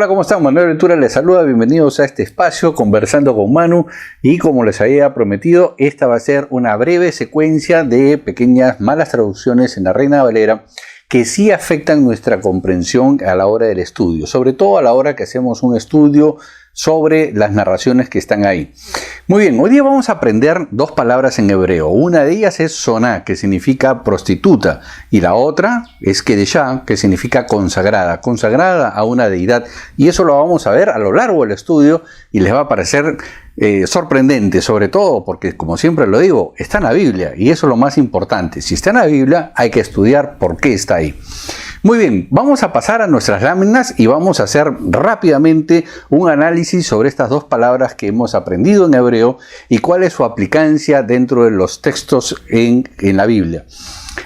Hola, ¿cómo están? Manuel Ventura les saluda, bienvenidos a este espacio Conversando con Manu, y como les había prometido, esta va a ser una breve secuencia de pequeñas malas traducciones en la Reina Valera que sí afectan nuestra comprensión a la hora del estudio, sobre todo a la hora que hacemos un estudio sobre las narraciones que están ahí. Muy bien, hoy día vamos a aprender dos palabras en hebreo. Una de ellas es soná, que significa prostituta, y la otra es kedeshá, que significa consagrada, consagrada a una deidad. Y eso lo vamos a ver a lo largo del estudio y les va a parecer sorprendente, sobre todo porque, como siempre lo digo, está en la Biblia y eso es lo más importante. Si está en la Biblia, hay que estudiar por qué está ahí. Muy bien, vamos a pasar a nuestras láminas y vamos a hacer rápidamente un análisis sobre estas dos palabras que hemos aprendido en hebreo y cuál es su aplicancia dentro de los textos en la Biblia.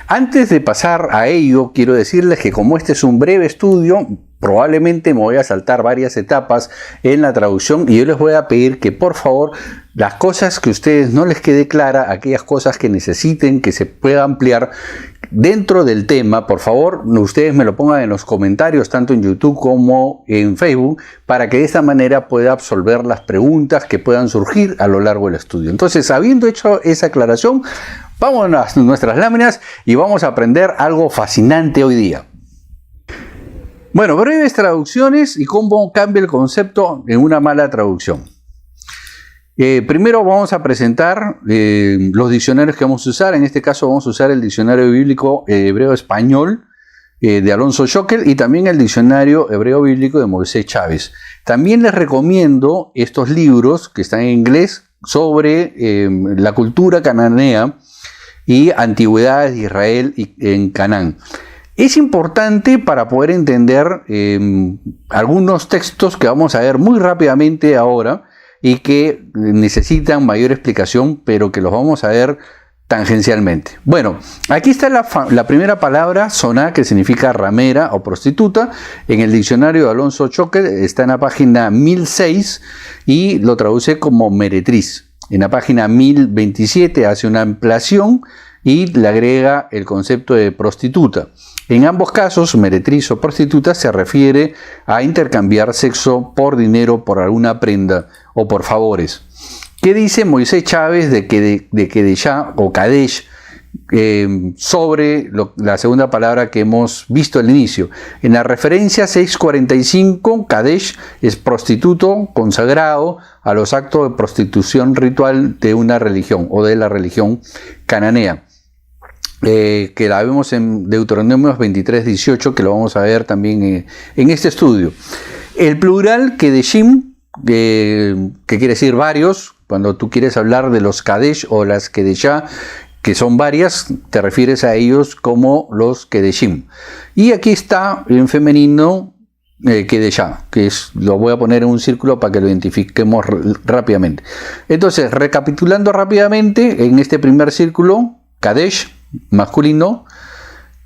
Antes de pasar a ello, quiero decirles que como este es un breve estudio, probablemente me voy a saltar varias etapas en la traducción y yo les voy a pedir que por favor las cosas que a ustedes no les quede clara, aquellas cosas que necesiten que se pueda ampliar dentro del tema, por favor ustedes me lo pongan en los comentarios tanto en YouTube como en Facebook para que de esta manera pueda absolver las preguntas que puedan surgir a lo largo del estudio. Entonces, habiendo hecho esa aclaración, vamos a nuestras láminas y vamos a aprender algo fascinante hoy día. Bueno, breves traducciones y cómo cambia el concepto en una mala traducción. Primero vamos a presentar los diccionarios que vamos a usar. En este caso vamos a usar el diccionario bíblico hebreo-español de Alonso Schockel y también el diccionario hebreo-bíblico de Moisés Chávez. También les recomiendo estos libros que están en inglés sobre la cultura cananea y antigüedades de Israel en Canaán. Es importante para poder entender algunos textos que vamos a ver muy rápidamente ahora y que necesitan mayor explicación, pero que los vamos a ver tangencialmente. Bueno, aquí está la primera palabra, soná, que significa ramera o prostituta. En el diccionario de Alonso Schockel está en la página 1006 y lo traduce como meretriz. En la página 1027 hace una ampliación y le agrega el concepto de prostituta. En ambos casos, meretriz o prostituta se refiere a intercambiar sexo por dinero, por alguna prenda o por favores. ¿Qué dice Moisés Chávez de kedeshá o kadesh sobre la segunda palabra que hemos visto al inicio? En la referencia 645, kadesh es prostituto consagrado a los actos de prostitución ritual de una religión o de la religión cananea. Que la vemos en Deuteronomio 23:18, que lo vamos a ver también en este estudio. El plural kedeshim, que quiere decir varios, cuando tú quieres hablar de los kadesh o las kedeshá, que son varias, te refieres a ellos como los kedeshim. Y aquí está en femenino kedeshá, que lo voy a poner en un círculo para que lo identifiquemos rápidamente. Entonces, recapitulando rápidamente, en este primer círculo, kadesh, masculino,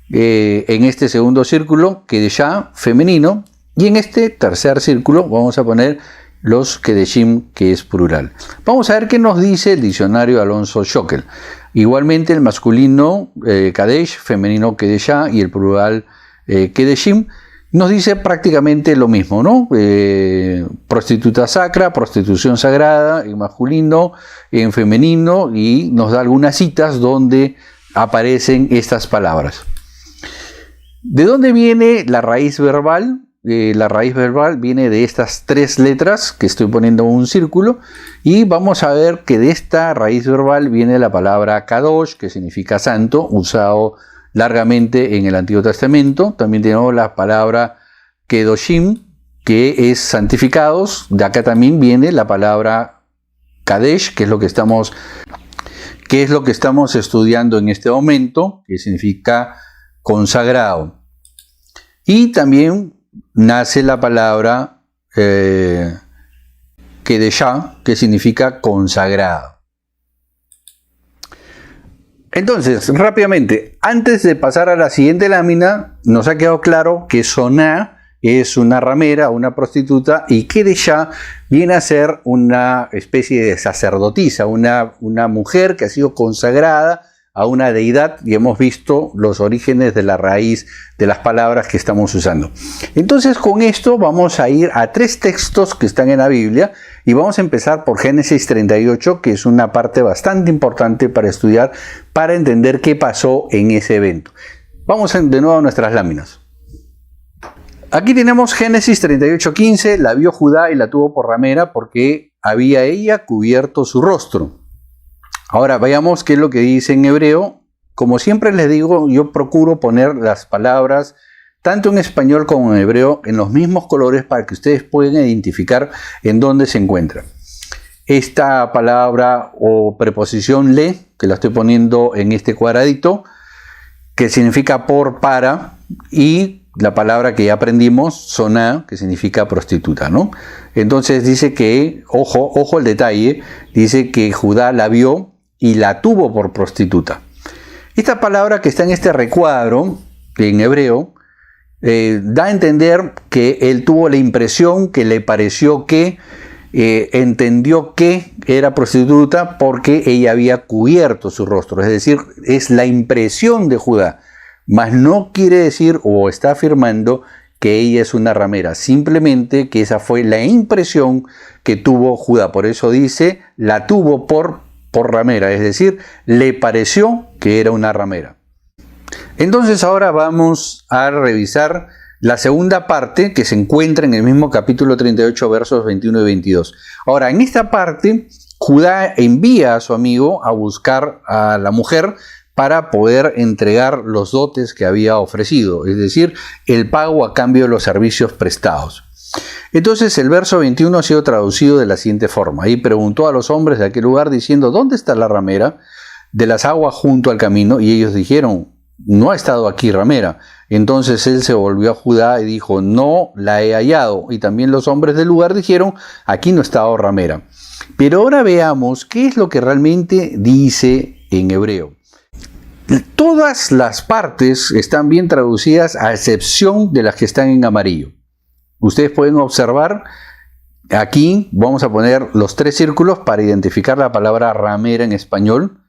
en este segundo círculo, kedeshá, femenino, y en este tercer círculo vamos a poner los kedeshim, que es plural. Vamos a ver qué nos dice el diccionario de Alonso Schockel. Igualmente el masculino kadesh, femenino kedeshá y el plural kedeshim nos dice prácticamente lo mismo, ¿no? Prostituta sacra, prostitución sagrada en masculino, en femenino, y nos da algunas citas donde aparecen estas palabras. ¿De dónde viene la raíz verbal? La raíz verbal viene de estas tres letras que estoy poniendo en un círculo, y vamos a ver que de esta raíz verbal viene la palabra kadosh, que significa santo, usado largamente en el Antiguo Testamento. También tenemos la palabra kedoshim, que es santificados. De acá también viene la palabra kadesh, que es lo que estamos estudiando en este momento, que significa consagrado. Y también nace la palabra kedeshá, que significa consagrado. Entonces, rápidamente, antes de pasar a la siguiente lámina, nos ha quedado claro que soná es una ramera, una prostituta, y kedeshá viene a ser una especie de sacerdotisa, una mujer que ha sido consagrada a una deidad y hemos visto los orígenes de la raíz de las palabras que estamos usando. Entonces con esto vamos a ir a 3 textos que están en la Biblia y vamos a empezar por Génesis 38, que es una parte bastante importante para estudiar, para entender qué pasó en ese evento. Vamos de nuevo a nuestras láminas. Aquí tenemos Génesis 38:15, la vio Judá y la tuvo por ramera porque había ella cubierto su rostro. Ahora veamos qué es lo que dice en hebreo. Como siempre les digo, yo procuro poner las palabras, tanto en español como en hebreo, en los mismos colores para que ustedes puedan identificar en dónde se encuentran. Esta palabra o preposición le, que la estoy poniendo en este cuadradito, que significa por, para, y la palabra que ya aprendimos, soná, que significa prostituta, ¿no? Entonces dice que, ojo el detalle, dice que Judá la vio y la tuvo por prostituta. Esta palabra que está en este recuadro, en hebreo, da a entender que él tuvo la impresión, que le pareció que, entendió que era prostituta porque ella había cubierto su rostro. Es decir, es la impresión de Judá. Mas no quiere decir o está afirmando que ella es una ramera, simplemente que esa fue la impresión que tuvo Judá. Por eso dice, la tuvo por ramera, es decir, le pareció que era una ramera. Entonces ahora vamos a revisar la segunda parte que se encuentra en el mismo capítulo 38, versos 21 y 22. Ahora, en esta parte, Judá envía a su amigo a buscar a la mujer para poder entregar los dotes que había ofrecido, es decir, el pago a cambio de los servicios prestados. Entonces el verso 21 ha sido traducido de la siguiente forma. Y preguntó a los hombres de aquel lugar diciendo, ¿dónde está la ramera de las aguas junto al camino? Y ellos dijeron, no ha estado aquí ramera. Entonces él se volvió a Judá y dijo, no la he hallado. Y también los hombres del lugar dijeron, aquí no ha estado ramera. Pero ahora veamos qué es lo que realmente dice en hebreo. Todas las partes están bien traducidas a excepción de las que están en amarillo. Ustedes pueden observar, aquí vamos a poner los 3 círculos para identificar la palabra ramera en español.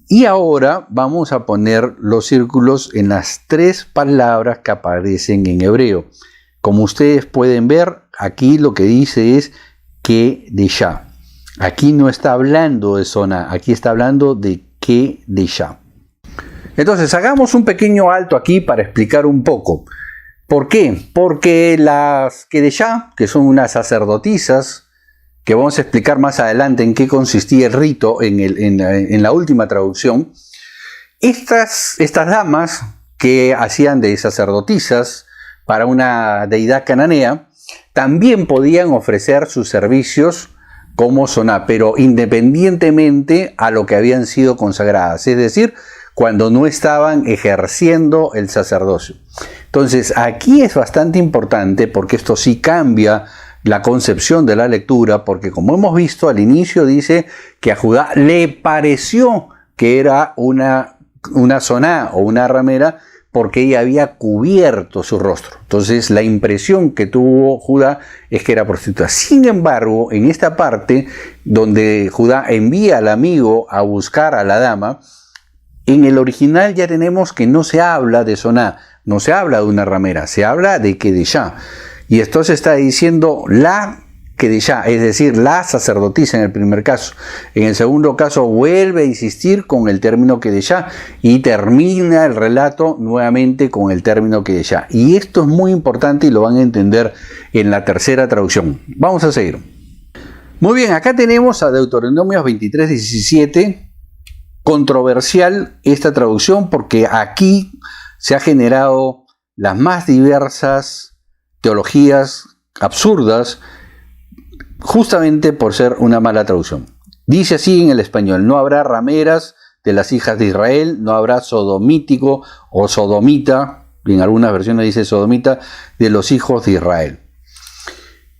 Y ahora vamos a poner los círculos en las 3 palabras que aparecen en hebreo. Como ustedes pueden ver, aquí lo que dice es que de ya. Aquí no está hablando de zona, aquí está hablando de que de ya. Entonces hagamos un pequeño alto aquí para explicar un poco. ¿Por qué? Porque las Kedeshá, que son unas sacerdotisas, que vamos a explicar más adelante en qué consistía el rito en la última traducción, estas damas que hacían de sacerdotisas para una deidad cananea, también podían ofrecer sus servicios como soná, pero independientemente a lo que habían sido consagradas, es decir, cuando no estaban ejerciendo el sacerdocio. Entonces, aquí es bastante importante porque esto sí cambia la concepción de la lectura, porque como hemos visto al inicio dice que a Judá le pareció que era una soná o una ramera porque ella había cubierto su rostro. Entonces, la impresión que tuvo Judá es que era prostituta. Sin embargo, en esta parte donde Judá envía al amigo a buscar a la dama, en el original ya tenemos que no se habla de soná, no se habla de una ramera, se habla de Kedeshá. Y esto se está diciendo la Kedeshá, es decir, la sacerdotisa en el primer caso. En el segundo caso vuelve a insistir con el término Kedeshá y termina el relato nuevamente con el término Kedeshá. Y esto es muy importante y lo van a entender en la tercera traducción. Vamos a seguir. Muy bien, acá tenemos a Deuteronomios 23:17. Controversial esta traducción porque aquí se ha generado las más diversas teologías absurdas justamente por ser una mala traducción. Dice así en el español: no habrá rameras de las hijas de Israel, no habrá sodomítico o sodomita, en algunas versiones dice sodomita, de los hijos de Israel.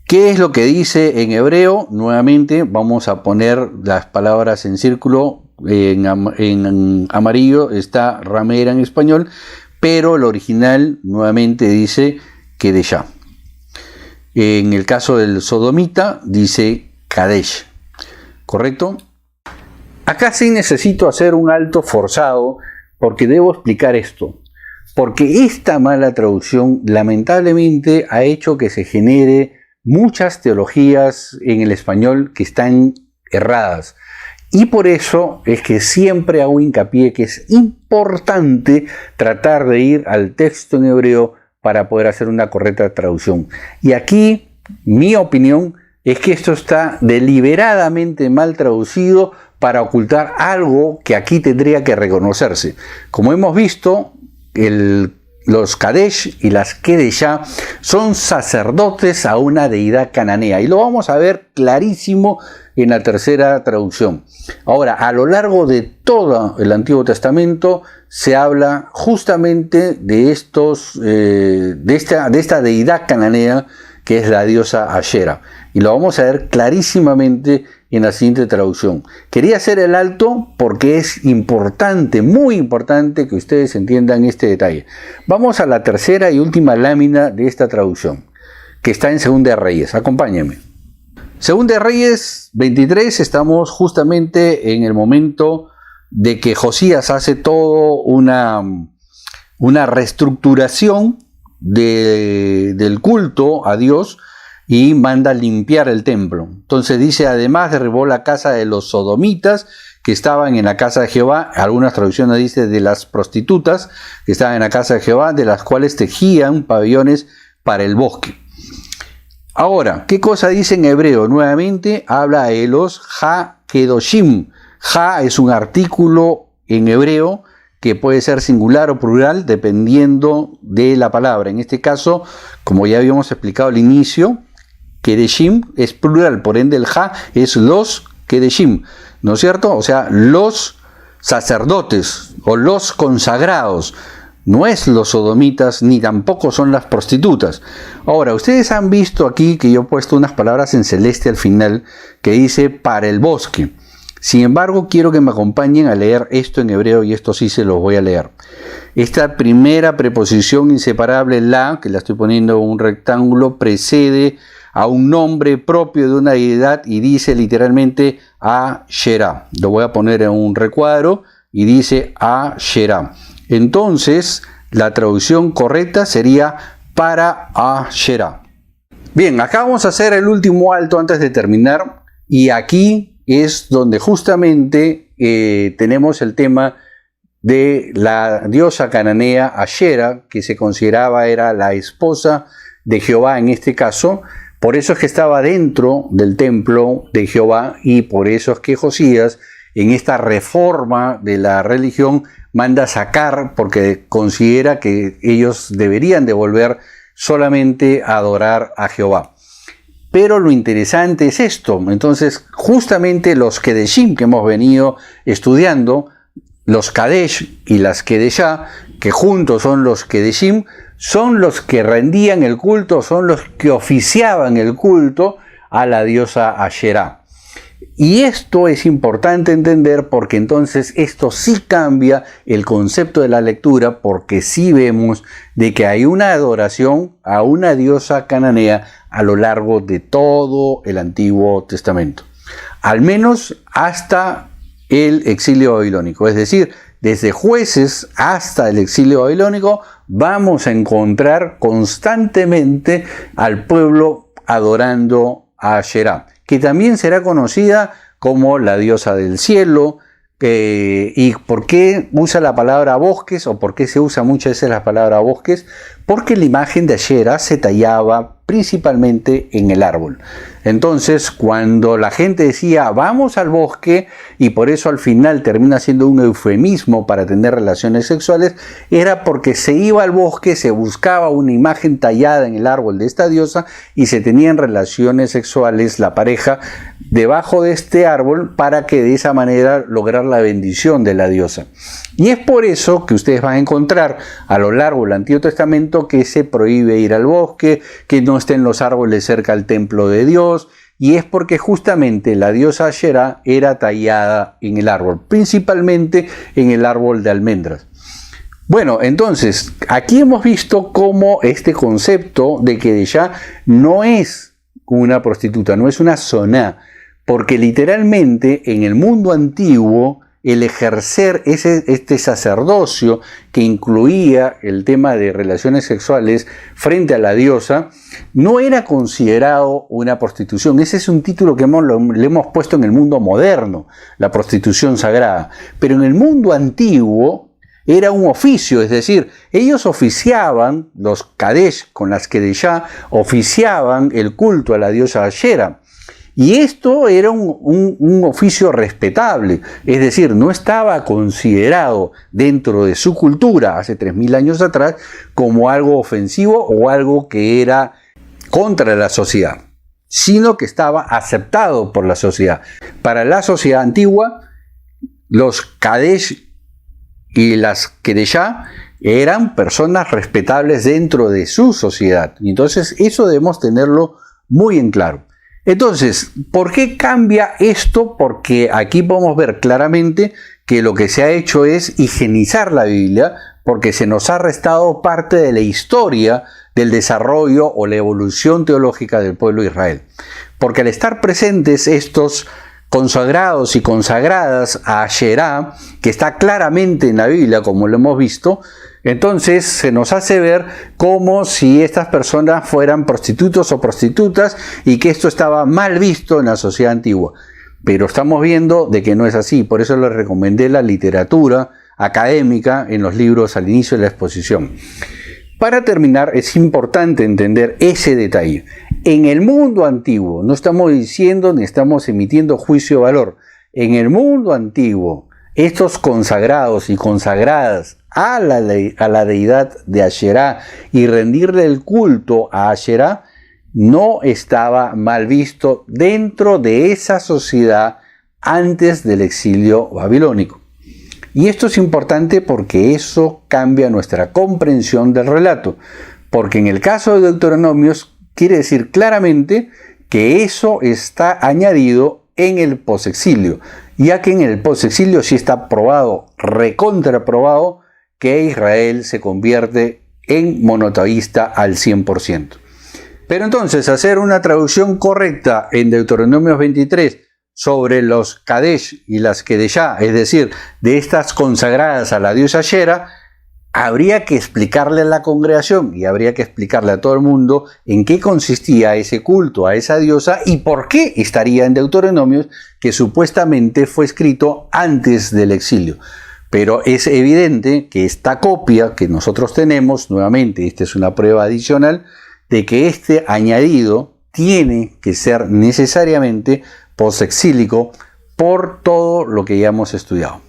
¿Qué es lo que dice en hebreo? Nuevamente vamos a poner las palabras en círculo. En amarillo está ramera en español, pero el original nuevamente dice Kedeshá. En el caso del sodomita dice Kadesh, ¿correcto? Acá sí necesito hacer un alto forzado porque debo explicar esto. Porque esta mala traducción lamentablemente ha hecho que se genere muchas teologías en el español que están erradas. Y por eso es que siempre hago hincapié que es importante tratar de ir al texto en hebreo para poder hacer una correcta traducción. Y aquí mi opinión es que esto está deliberadamente mal traducido para ocultar algo que aquí tendría que reconocerse. Como hemos visto, los Kadesh y las Kedeshá son sacerdotes a una deidad cananea. Y lo vamos a ver clarísimo en la tercera traducción. Ahora, a lo largo de todo el Antiguo Testamento se habla justamente de esta deidad cananea que es la diosa Ashera. Y lo vamos a ver clarísimamente en la siguiente traducción. Quería hacer el alto porque es importante, muy importante que ustedes entiendan este detalle. Vamos a la tercera y última lámina de esta traducción, que está en Segunda de Reyes. Acompáñenme. Segunda de Reyes 23, estamos justamente en el momento de que Josías hace todo una reestructuración del culto a Dios y manda limpiar el templo. Entonces dice, además derribó la casa de los sodomitas que estaban en la casa de Jehová, algunas traducciones dicen de las prostitutas que estaban en la casa de Jehová, de las cuales tejían pabellones para el bosque. Ahora, ¿qué cosa dice en hebreo? Nuevamente habla de los ha-kedoshim. Ha es un artículo en hebreo que puede ser singular o plural dependiendo de la palabra. En este caso, como ya habíamos explicado al inicio, Kedeshim es plural, por ende el ha es los Kedeshim, ¿no es cierto? O sea, los sacerdotes o los consagrados. No es los sodomitas ni tampoco son las prostitutas. Ahora, ustedes han visto aquí que yo he puesto unas palabras en celeste al final que dice para el bosque. Sin embargo, quiero que me acompañen a leer esto en hebreo y esto sí se los voy a leer. Esta primera preposición inseparable, la, que la estoy poniendo en un rectángulo, precede a un nombre propio de una deidad y dice literalmente Asherah. Lo voy a poner en un recuadro y dice Asherah. Entonces, la traducción correcta sería para Asherah. Bien, acá vamos a hacer el último alto antes de terminar y aquí es donde justamente tenemos el tema de la diosa cananea Ashera, que se consideraba era la esposa de Jehová en este caso. Por eso es que estaba dentro del templo de Jehová y por eso es que Josías en esta reforma de la religión manda sacar porque considera que ellos deberían de volver solamente a adorar a Jehová. Pero lo interesante es esto. Entonces, justamente los Kedeshim que hemos venido estudiando, los Kadesh y las Kedeshá, que juntos son los Kedeshim, son los que rendían el culto, son los que oficiaban el culto a la diosa Asherah. Y esto es importante entender porque entonces esto sí cambia el concepto de la lectura porque sí vemos de que hay una adoración a una diosa cananea a lo largo de todo el Antiguo Testamento. Al menos hasta el exilio babilónico. Es decir, desde Jueces hasta el exilio babilónico vamos a encontrar constantemente al pueblo adorando a Asherah, que también será conocida como la diosa del cielo. ¿Y por qué usa la palabra bosques o por qué se usa muchas veces la palabra bosques? Porque la imagen de Asherah se tallaba principalmente en el árbol. Entonces, cuando la gente decía vamos al bosque y por eso al final termina siendo un eufemismo para tener relaciones sexuales, era porque se iba al bosque, se buscaba una imagen tallada en el árbol de esta diosa y se tenían relaciones sexuales la pareja debajo de este árbol para que de esa manera lograr la bendición de la diosa. Y es por eso que ustedes van a encontrar a lo largo del Antiguo Testamento que se prohíbe ir al bosque, que no estén los árboles cerca al templo de Dios, y es porque justamente la diosa Asherah era tallada en el árbol, principalmente en el árbol de almendras. Bueno, entonces, aquí hemos visto cómo este concepto de Kedeshá no es una prostituta, no es una soná, porque literalmente en el mundo antiguo el ejercer este sacerdocio que incluía el tema de relaciones sexuales frente a la diosa no era considerado una prostitución. Ese es un título que le hemos puesto en el mundo moderno, la prostitución sagrada. Pero en el mundo antiguo era un oficio, es decir, ellos oficiaban, los Kadesh con las Kedeshá, oficiaban el culto a la diosa Ashera. Y esto era un oficio respetable, es decir, no estaba considerado dentro de su cultura hace 3000 años atrás como algo ofensivo o algo que era contra la sociedad, sino que estaba aceptado por la sociedad. Para la sociedad antigua, los Kadesh y las Kedeshá eran personas respetables dentro de su sociedad. Y entonces eso debemos tenerlo muy en claro. Entonces, ¿por qué cambia esto? Porque aquí podemos ver claramente que lo que se ha hecho es higienizar la Biblia, porque se nos ha restado parte de la historia del desarrollo o la evolución teológica del pueblo de Israel. Porque al estar presentes estos consagrados y consagradas a Asherá, que está claramente en la Biblia, como lo hemos visto, entonces se nos hace ver como si estas personas fueran prostitutos o prostitutas y que esto estaba mal visto en la sociedad antigua. Pero estamos viendo de que no es así, por eso les recomendé la literatura académica en los libros al inicio de la exposición. Para terminar, es importante entender ese detalle. En el mundo antiguo, no estamos diciendo ni estamos emitiendo juicio de valor. En el mundo antiguo, estos consagrados y consagradas a la deidad de Asherá y rendirle el culto a Asherá no estaba mal visto dentro de esa sociedad antes del exilio babilónico. Y esto es importante porque eso cambia nuestra comprensión del relato, porque en el caso de Deuteronomios quiere decir claramente que eso está añadido en el posexilio, ya que en el posexilio sí está probado, recontraprobado, que Israel se convierte en monoteísta al 100%. Pero entonces, hacer una traducción correcta en Deuteronomios 23 sobre los Kadesh y las Kedeshá, es decir, de estas consagradas a la diosa Ashera, habría que explicarle a la congregación y habría que explicarle a todo el mundo en qué consistía ese culto a esa diosa y por qué estaría en Deuteronomios, que supuestamente fue escrito antes del exilio. Pero es evidente que esta copia que nosotros tenemos, nuevamente, esta es una prueba adicional, de que este añadido tiene que ser necesariamente posexílico por todo lo que ya hemos estudiado.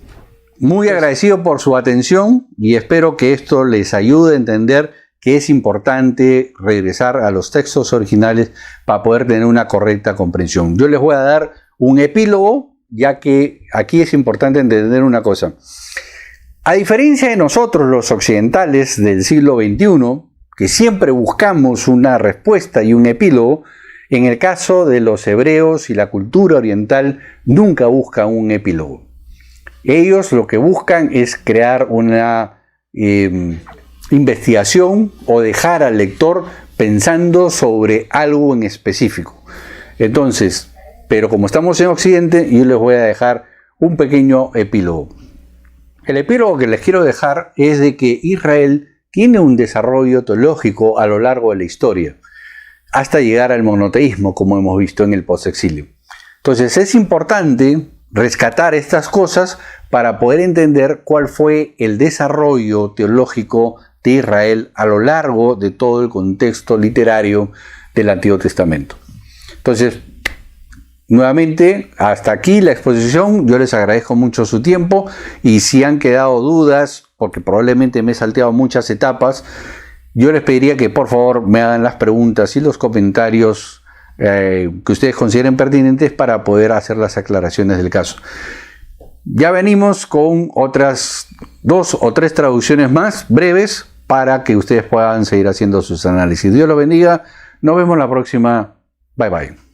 Muy agradecido por su atención y espero que esto les ayude a entender que es importante regresar a los textos originales para poder tener una correcta comprensión. Yo les voy a dar un epílogo, ya que aquí es importante entender una cosa. A diferencia de nosotros los occidentales del siglo XXI, que siempre buscamos una respuesta y un epílogo, en el caso de los hebreos y la cultura oriental nunca buscan un epílogo. Ellos lo que buscan es crear una investigación o dejar al lector pensando sobre algo en específico. Entonces, pero como estamos en Occidente, yo les voy a dejar un pequeño epílogo. El epílogo que les quiero dejar es de que Israel tiene un desarrollo teológico a lo largo de la historia, hasta llegar al monoteísmo, como hemos visto en el posexilio. Entonces es importante rescatar estas cosas para poder entender cuál fue el desarrollo teológico de Israel a lo largo de todo el contexto literario del Antiguo Testamento. Entonces, nuevamente, hasta aquí la exposición. Yo les agradezco mucho su tiempo y si han quedado dudas, porque probablemente me he salteado muchas etapas, yo les pediría que por favor me hagan las preguntas y los comentarios que ustedes consideren pertinentes para poder hacer las aclaraciones del caso. Ya venimos con otras 2 o 3 traducciones más breves para que ustedes puedan seguir haciendo sus análisis. Dios los bendiga. Nos vemos la próxima. Bye bye.